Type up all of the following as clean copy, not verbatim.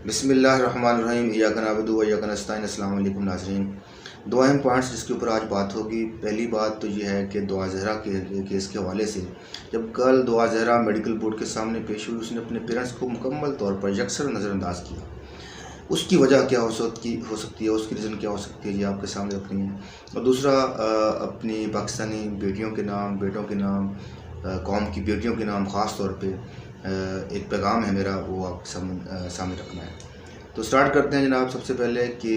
बिस्मिल्लाहिर्रहमानिर्रहीम इय्याका नअबुदु व इय्याका नस्तईन। अस्सलाम वालेकुम नाज़रीन। दो अहम पॉइंट्स जिसके ऊपर आज बात होगी। पहली बात तो ये है कि दुआ ज़हरा के केस के हवाले से जब कल दुआ ज़हरा मेडिकल बोर्ड के सामने पेश हुई, उसने अपने पेरेंट्स को मुकम्मल तौर पर यकसर नज़रअंदाज किया। उसकी वजह क्या हो सकती है, उसकी रीज़न क्या हो सकती है, ये आपके सामने रखनी है। और दूसरा, अपनी पाकिस्तानी बेटियों के नाम, बेटों के नाम, कौम की बेटियों के नाम ख़ास तौर पे एक पैगाम है मेरा, वो आपके सामने रखना है। तो स्टार्ट करते हैं जनाब। सबसे पहले कि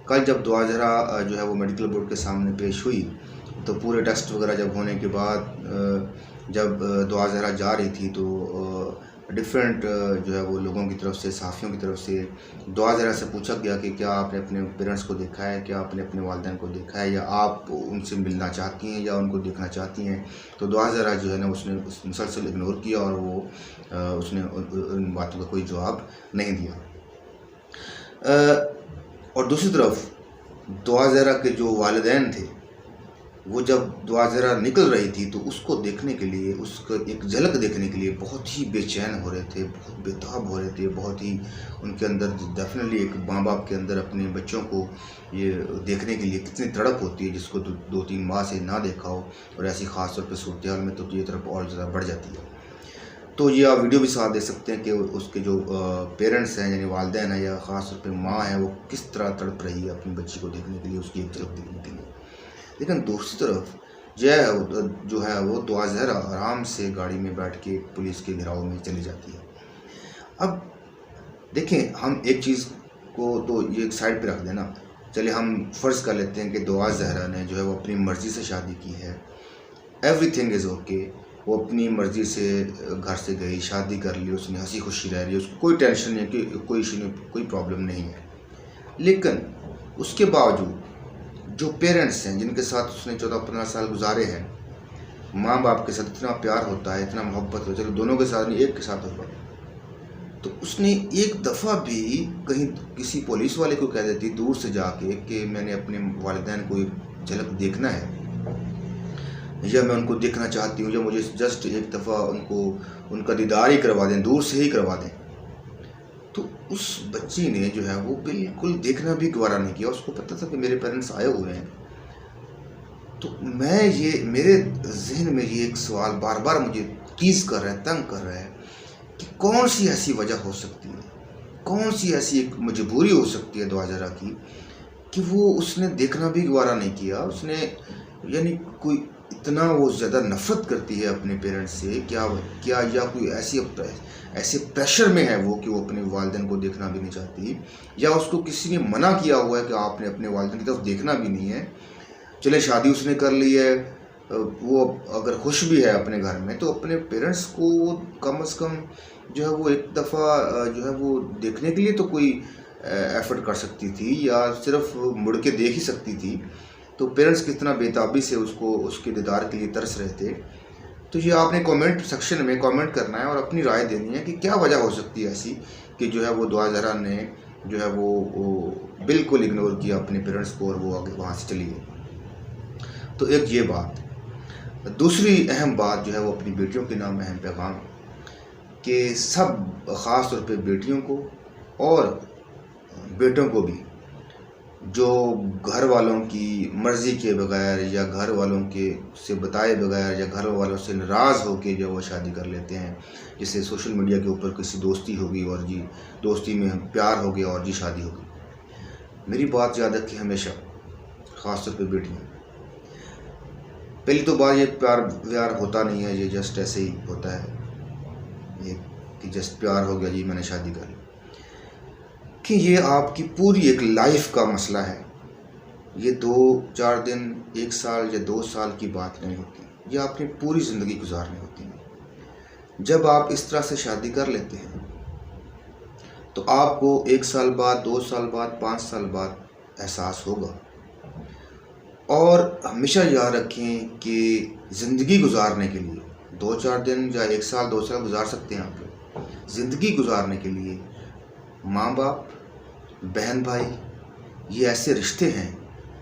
कल जब दुआ ज़हरा जो है वो मेडिकल बोर्ड के सामने पेश हुई, तो पूरे टेस्ट वगैरह जब होने के बाद जब दुआ ज़हरा जा रही थी तो डिफरेंट जो है वो लोगों की तरफ से, सहाफ़ियों की तरफ से दुआ ज़हरा से पूछा गया कि क्या आपने अपने पेरेंट्स को देखा है, क्या आपने अपने वालिदैन को देखा है, या आप उनसे मिलना चाहती हैं या उनको देखना चाहती हैं। तो दुआ ज़हरा जो है ना, उसने मुसलसल इग्नोर किया और वो उसने उन बातों का कोई जवाब नहीं दिया। और दूसरी तरफ दुआ ज़हरा के जो वालिदैन थे, वो जब दुआ ज़हरा निकल रही थी तो उसको देखने के लिए, उसको एक झलक देखने के लिए बहुत ही बेचैन हो रहे थे, बहुत बेताब हो रहे थे। बहुत ही उनके अंदर डेफिनेटली एक माँ बाप के अंदर अपने बच्चों को ये देखने के लिए कितनी तड़प होती है, जिसको 2-3 माह से ना देखा हो, और ऐसी ख़ास तौर पर सूरत हाल में तो ये तरफ और ज़्यादा बढ़ जाती है। तो ये आप वीडियो भी साथ देख सकते हैं कि उसके जो पेरेंट्स हैं, यानी वालिदैन हैं या ख़ास तौर पे माँ है, वो किस तरह तड़प रही है अपनी बच्ची को देखने के लिए, उसकी एक झलक देखने के लिए। लेकिन दूसरी तरफ जो है वो दुआ ज़हरा आराम से गाड़ी में बैठ के पुलिस के घेराव में चली जाती है। अब देखें, हम एक चीज़ को तो ये एक साइड पे रख देना। चलिए हम फ़र्ज़ कर लेते हैं कि दुआ ज़हरा ने जो है वो अपनी मर्ज़ी से शादी की है, एवरीथिंग इज़ ओके। वो अपनी मर्ज़ी से घर से गई, शादी कर ली, उसने हंसी खुशी रह रही है, उसको कोई टेंशन नहीं है, कि कोई इशू नहीं, कोई प्रॉब्लम नहीं है। लेकिन उसके बावजूद जो पेरेंट्स हैं, जिनके साथ उसने 14-15 साल गुजारे हैं, माँ बाप के साथ इतना प्यार होता है, इतना मोहब्बत होता है, चलो दोनों के साथ नहीं, एक के साथ होगा, तो उसने एक दफ़ा भी कहीं किसी पुलिस वाले को कह देती दूर से जाके कि मैंने अपने वालिदैन को एक झलक देखना है, या मैं उनको देखना चाहती हूँ, या मुझे जस्ट एक दफ़ा उनका दीदार ही करवा दें, दूर से ही करवा दें। तो उस बच्ची ने जो है वो बिल्कुल देखना भी गवारा नहीं किया। उसको पता था कि मेरे पेरेंट्स आए हुए हैं। तो मेरे जहन में ये एक सवाल बार बार मुझे टीज़ कर रहा है, तंग कर रहा है, कि कौन सी ऐसी वजह हो सकती है, कौन सी ऐसी एक मजबूरी हो सकती है दुआ ज़हरा की, कि वो उसने देखना भी गवारा नहीं किया। उसने यानी कोई इतना वो ज़्यादा नफ़रत करती है अपने पेरेंट्स से, क्या या कोई ऐसे प्रेशर में है वो कि वो अपने वालिदैन को देखना भी नहीं चाहती, या उसको किसी ने मना किया हुआ है कि आपने अपने वालिदैन की तरफ देखना भी नहीं है। चले शादी उसने कर ली है, वो अगर खुश भी है अपने घर में, तो अपने पेरेंट्स को कम से कम जो है वो एक दफ़ा जो है वो देखने के लिए तो कोई एफ़र्ट कर सकती थी, या सिर्फ मुड़ के देख ही सकती थी। तो पेरेंट्स कितना बेताबी से उसके दीदार के लिए तरस रहे थे। तो ये आपने कमेंट सेक्शन में कमेंट करना है और अपनी राय देनी है कि क्या वजह हो सकती है ऐसी कि जो है वो दुआ ज़हरा ने जो है वो बिल्कुल इग्नोर किया अपने पेरेंट्स को, और वो आगे वहाँ से चली गई। तो एक ये बात। दूसरी अहम बात जो है वो अपनी बेटियों के नाम अहम पैगाम, कि सब ख़ास तौर पे बेटियों को और बेटों को भी जो घर वालों की मर्ज़ी के बगैर, या घर वालों के से बताए बगैर, या घर वालों से नाराज़ होकर जो वो शादी कर लेते हैं, जैसे सोशल मीडिया के ऊपर किसी दोस्ती होगी और जी दोस्ती में प्यार हो गया और जी शादी हो गई। मेरी बात याद रखिए हमेशा, ख़ास तौर पे बेटियाँ। पहली तो बात, ये प्यार व्यार होता नहीं है, ये जस्ट ऐसे ही होता है, ये कि जस्ट प्यार हो गया जी मैंने शादी कर ली, कि ये आपकी पूरी एक लाइफ का मसला है। ये 2-4 दिन, 1 साल या 2 साल की बात नहीं होती, ये आपने पूरी ज़िंदगी गुजारनी होती है। जब आप इस तरह से शादी कर लेते हैं तो आपको 1 साल बाद, 2 साल बाद, 5 साल बाद एहसास होगा। और हमेशा याद रखें कि ज़िंदगी गुजारने के लिए 2-4 दिन या 1 साल 2 साल गुजार सकते हैं आप लोग। ज़िंदगी गुजारने के लिए माँ बाप, बहन भाई, ये ऐसे रिश्ते हैं,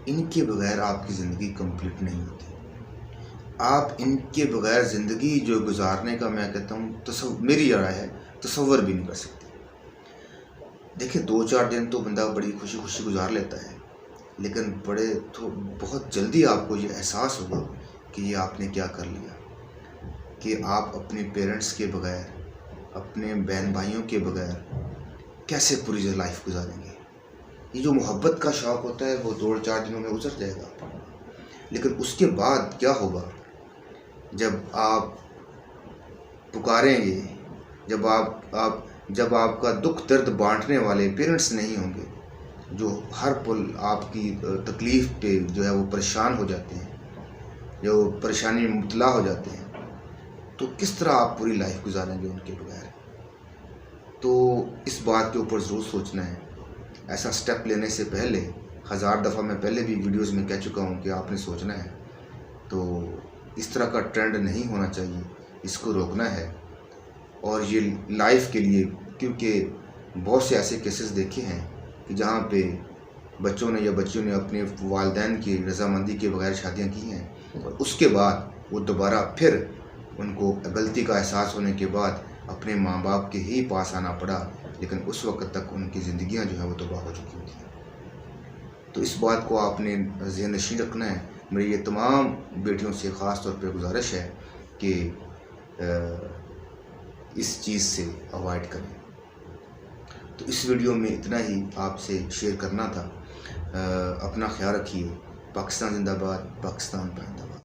इनके बगैर आपकी ज़िंदगी कंप्लीट नहीं होती। आप इनके बगैर ज़िंदगी जो गुजारने का, मैं कहता हूँ, मेरी राय है, तसव्वुर भी नहीं कर सकते। देखिए 2-4 दिन तो बंदा बड़ी खुशी खुशी गुजार लेता है, लेकिन बहुत जल्दी आपको ये एहसास होगा कि ये आपने क्या कर लिया, कि आप अपने पेरेंट्स के बगैर, अपने बहन भाइयों के बगैर कैसे पूरी लाइफ गुजारेंगे। ये जो मोहब्बत का शौक़ होता है वो 2-4 दिनों में उतर जाएगा, लेकिन उसके बाद क्या होगा, जब आप पुकारेंगे, जब आपका दुख दर्द बांटने वाले पेरेंट्स नहीं होंगे, जो हर पल आपकी तकलीफ़ पे जो है वो परेशान हो जाते हैं, जो परेशानी में मुब्तला हो जाते हैं, तो किस तरह आप पूरी लाइफ गुजारेंगे उनके बगैर। तो इस बात के ऊपर ज़रूर सोचना है। ऐसा स्टेप लेने से पहले 1000 दफ़ा मैं पहले भी वीडियोस में कह चुका हूँ कि आपने सोचना है। तो इस तरह का ट्रेंड नहीं होना चाहिए, इसको रोकना है। और ये लाइफ के लिए, क्योंकि बहुत से ऐसे केसेस देखे हैं कि जहाँ पे बच्चों ने या बच्चियों ने अपने वालिदैन की रज़ामंदी के बगैर शादियाँ की हैं, और उसके बाद वो दोबारा फिर उनको गलती का एहसास होने के बाद अपने माँ बाप के ही पास आना पड़ा, लेकिन उस वक्त तक उनकी ज़िंदगियाँ जो है वो तबाह हो चुकी थी। तो इस बात को आपने ज़हन नशीं रखना है। मेरी ये तमाम बेटियों से ख़ास तौर पे गुजारिश है कि इस चीज़ से अवॉइड करें। तो इस वीडियो में इतना ही आपसे शेयर करना था। अपना ख्याल रखिए। पाकिस्तान जिंदाबाद, पाकिस्तान जिंदाबाद।